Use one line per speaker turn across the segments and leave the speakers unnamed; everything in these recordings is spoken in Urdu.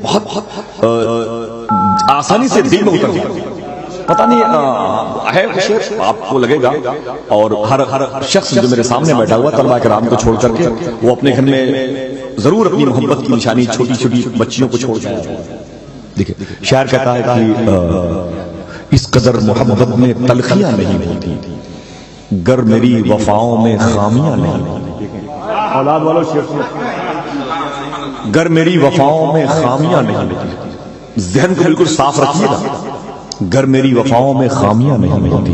بہت آسانی سے دل میں اتر جاتی ہے. پتہ نہیں ہے شعر آپ کو لگے گا. اور ہر شخص جو میرے سامنے بیٹھا ہوا طلبہ کرام کو چھوڑ کر کے وہ اپنے گھر میں ضرور اپنی محبت کی نشانی چھوٹی چھوٹی بچیوں کو چھوڑ جائے. دیکھیں شاعر کہتا ہے کہ اس قدر محبت میں تلخیاں نہیں ہوتی گر میری وفاؤں میں خامیاں نہیں ہوتی. اولاد والوں گر میری وفاؤں میں خامیاں نہیں ہوتی. ذہن کو بالکل صاف رکھیے گا. گر میری وفاؤں میں خامیاں نہیں ہوتی.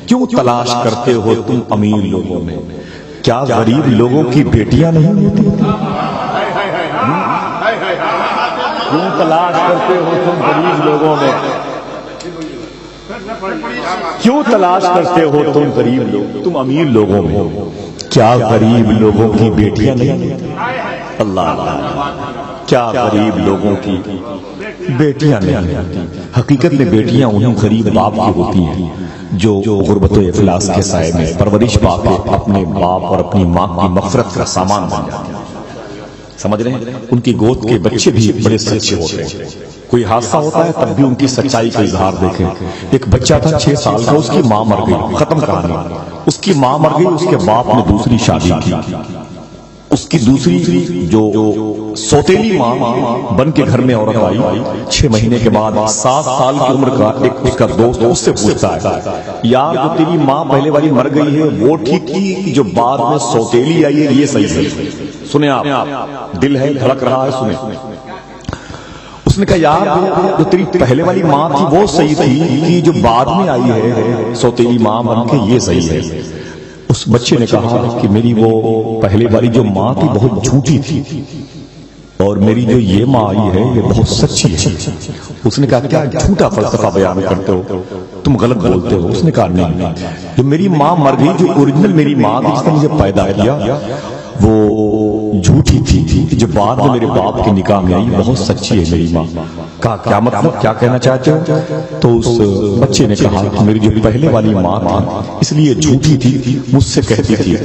کیوں تلاش کرتے ہو تم امیر لوگوں میں کیا غریب لوگوں کی بیٹیاں نہیں ہوتی. کیوں تلاش کرتے ہو تم غریب لوگوں میں کیوں تلاش کرتے ہو تم غریب لوگ تم امیر لوگوں میں کیا غریب لوگوں کی بیٹیاں نہیں. اللہ کیا غریب لوگوں کی بیٹیاں نہیں. حقیقت میں بیٹیاں انہیں غریب باپ کی ہوتی ہیں جو غربت و افلاس کے سائے میں پرورش پا کے اپنے باپ اور اپنی ماں کی مغفرت کا سامان بن جاتے ہیں. سمجھ رہے ہیں. ان کی گود کے بچے بھی بڑے سچے ہوتے ہیں. کوئی حادثہ ہوتا ہے تب بھی ان کی سچائی کا اظہار دیکھیں. ایک بچہ تھا 6 سال کا, اس کی ماں مر گئی, ختم کہانی. اس کی ماں مر گئی, اس کے باپ نے دوسری شادی کی. اس کی دوسری جو سوتیلی ماں بن کے گھر میں عورت آئی. 6 مہینے کے بعد 7 سال کی عمر کا ایک اس کا دوست اس سے پوچھتا ہے یار جو تیری ماں پہلے والی مر گئی ہے وہ ٹھیک تھی جو بعد میں سوتیلی آئی ہے یہ صحیح ہے. سنیں آپ, دل ہے دھڑک رہا ہے, سنیں. اس نے کہا یار جو تیری پہلے والی ماں تھی وہ صحیح تھی کہ جو بعد میں آئی ہے سوتیلی ماں بن کے یہ صحیح ہے. اس بچے نے کہا کہ میری وہ پہلے والی جو ماں تھی بہت جھوٹی تھی اور میری جو یہ ماں آئی ہے یہ بہت سچی ہے. اس نے کہا کیا جھوٹا فلسفہ بیان کرتے ہو, تم غلط بولتے ہو. اس نے کہا نہیں, جو میری ماں مر گئی جو اوریجنل میری ماں تھی جس نے مجھے پیدا کیا وہ جھوٹی تھی, جو بعد میں میرے باپ کے نکاح میں آئی بہت سچی ہے میری ماں. کہا کیا مطلب, کیا کہنا چاہتے ہو. تو اس بچے نے کہا کہ میری جو پہلے والی ماں تھی اس لیے جھوٹی تھی, مجھ سے کہتی تھی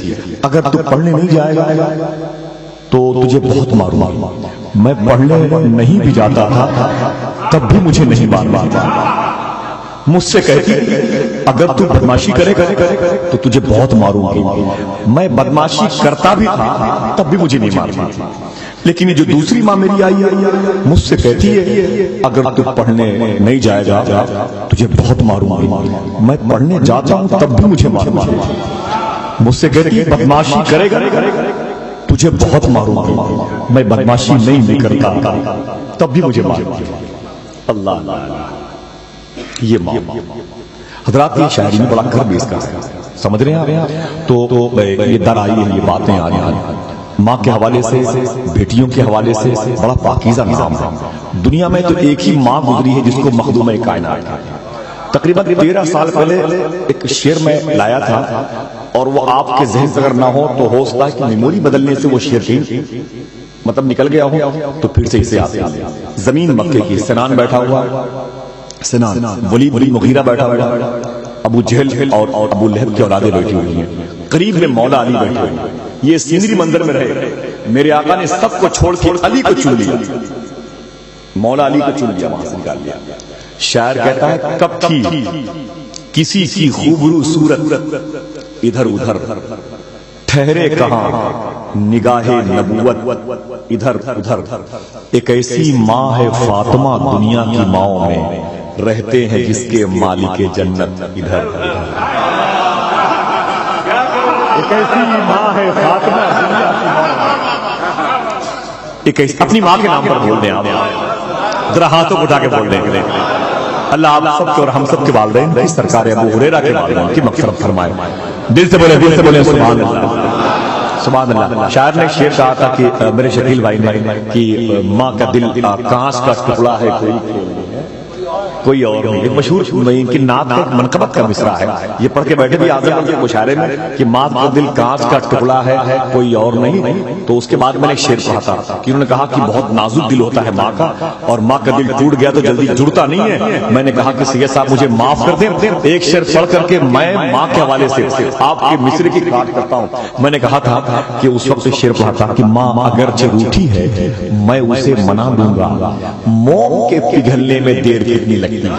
اگر تو پڑھنے نہیں جائے گا تو تجھے بہت ماروں. میں پڑھنے نہیں بھی جاتا تھا تب بھی مجھے نہیں مارتا. مجھ سے کہتی اگر تو بدماشی کرے تو تجھے بہت ماروں گی. میں بدماشی کرتا بھی تھا تب بھی مجھے نہیں مارتی. لیکن یہ جو دوسری ماں میری آئی مجھ سے کہتی ہے اگر تو پڑھنے نہیں جائے گا تجھے بہت ماروں گی. میں پڑھنے جاتا ہوں تب بھی مجھے ماروں گی. مجھ سے کہتی ہے بدماشی کرے گا تجھے بہت ماروں گی. میں بدماشی نہیں کرتا تب بھی مجھے ماروں گی. اللہ یہ ماں. حضرات یہ شاعری میں بڑا گھر بیس کر سمجھ رہے ہیں آپ. تو یہ در آئی ہے, یہ باتیں آ رہی ہیں ماں کے حوالے سے, بیٹیوں کے حوالے سے. بڑا پاکیزہ نظام ہے. دنیا میں تو ایک ہی ماں گزری ہے جس کو مخدومہ کائنات. تقریباً 13 سال پہلے ایک شعر میں لایا تھا اور وہ آپ کے ذہن سے اگر نہ ہو تو ہو سکتا ہے کہ میموری بدلنے سے وہ شعر کی مطلب نکل گیا ہو تو پھر سے اسے آتے ہیں. زمین مکے کی, سنان بیٹھا ہوا, سنان ولید بن مغیرہ بیٹھا ہوا, ابو جہل اور ابو لہب کی اولادیں بیٹھی ہوئی ہیں, قریب میں مولا علی بیٹھے ہوئے ہیں. یہ سینری منظر میں رہے. میرے آقا نے سب کو چھوڑ کے علی کو چن لیا, مولا علی کو چن لیا, وہاں سے نکال لیا. شاعر کہتا ہے کب تھی کسی کی خوبرو صورت ادھر ادھر ٹھہرے کہاں نگاہ نبوت ادھر ادھر. ایک ایسی ماں ہے فاطمہ دنیا کی ماؤں میں رہتے ہیں جس کے مالک جنت ادھر. ایک ایسی ماں ہے فاطمہ دنیا کی ماؤں. ایک ایسی اپنی ماں کے نام پر بول دیں آپ, ذرا ہاتھوں کو اٹھا کے بول دیں. اللہ آپ سب کے اور ہم سب کے والدین سرکار ابو ہریرہ کے والدین کی مغفرت فرمائے. دل سے بولے سبحان اللہ سبحان اللہ. شاعر نے شعر کہا تھا کہ میرے شکیل بھائی نے کہ ماں کا دل کانچ کا ٹکڑا ہے کوئی کوئی اور نہیں. ایک مشہور ان کی نعت کا ایک منقبت کا مصرع ہے, یہ پڑھ کے بیٹھے بھی اعظم کے مشاعرے میں کہ ماں کا دل کانچ کا ٹکڑا ہے کوئی اور نہیں. تو اس کے بعد میں نے ایک شعر پڑھا تھا کہ انہوں نے کہا کہ بہت نازک دل ہوتا ہے ماں کا, اور ماں کا دل ٹوٹ گیا تو جلدی جڑتا نہیں ہے. میں نے کہا کہ سید صاحب مجھے معاف کر دیں, ایک شعر پڑھ کر کے میں ماں کے حوالے سے آپ کے مصرے کی کاٹ کرتا ہوں. میں نے کہا تھا کہ اس وقت شعر پڑھا تھا کہ ماں اگرچہ روٹھی ہے میں اسے منا دوں گا, موم کے پگھلنے میں دیر کتنی لگتی ہے.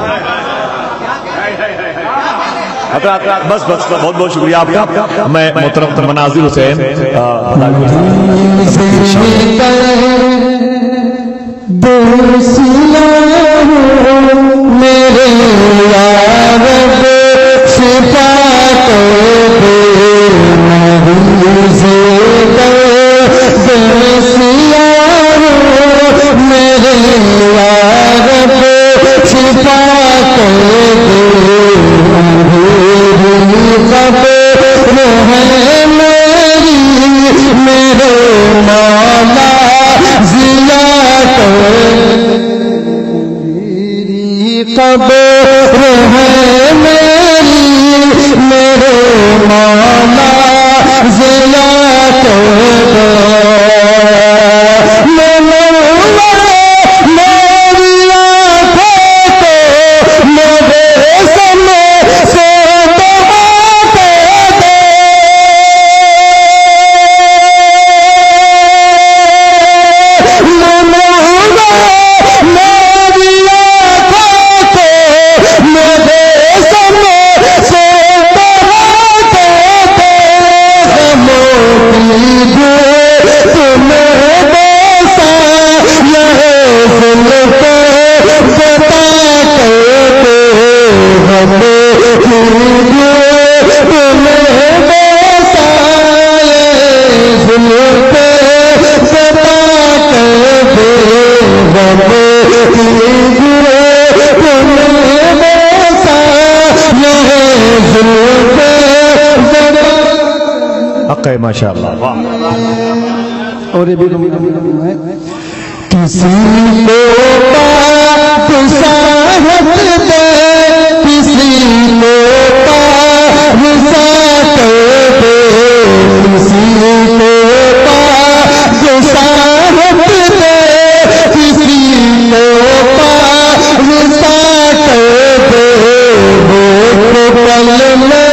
بس بہت بہت شکریہ آپ کا. میں محترم مناظر حسین
میرے یار
ماشاء اللہ.
اور کسی کو ساحت دے کسی کو ساحت دے کسی کو ساحت دے کسی کو ساحت دے وہ پل میں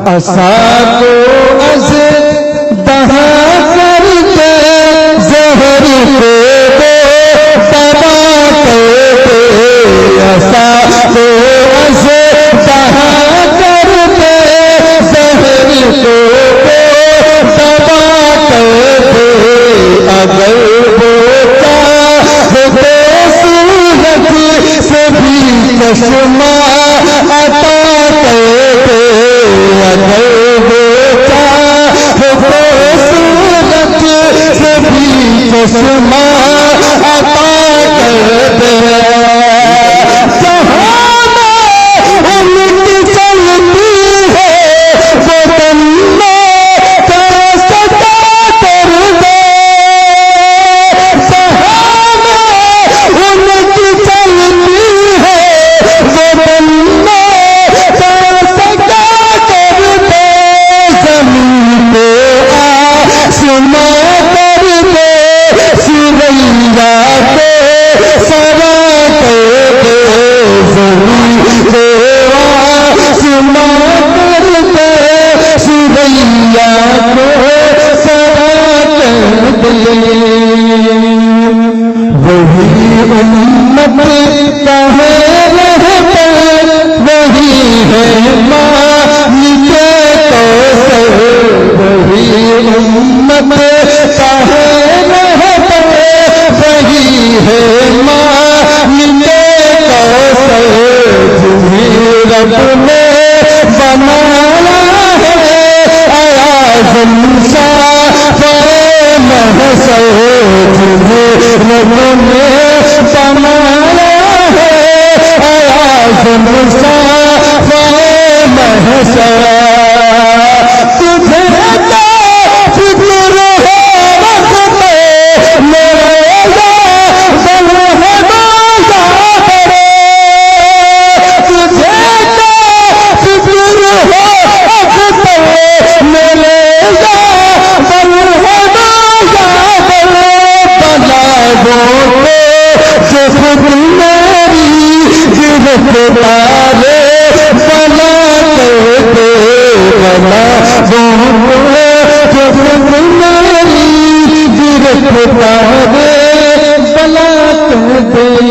اصحاب از دہا کر کے زہر کو دے دبا کر دے اصحاب از دہا کر کے زہر کو دے دبا کر دے اگر وہ چاہتے صورت سے بھی چشمہ عطا کر دے اگر وہ چاہتے صورت سے بھی چشمہ عطا کر دے سنا کرتے سوریا کو سرا کر دے وہی امت کہے رہتے وہی ہے مالک کوثر وہی امت کہے رہتے وہی ہے مالک کوثر تمہیں رب نے بنایا ہے اعظم مسافر محشر تمہیں رب نے بنایا ہے اعظم مسافر محشر تجھے کیا فکر ہے وقت میرا بلا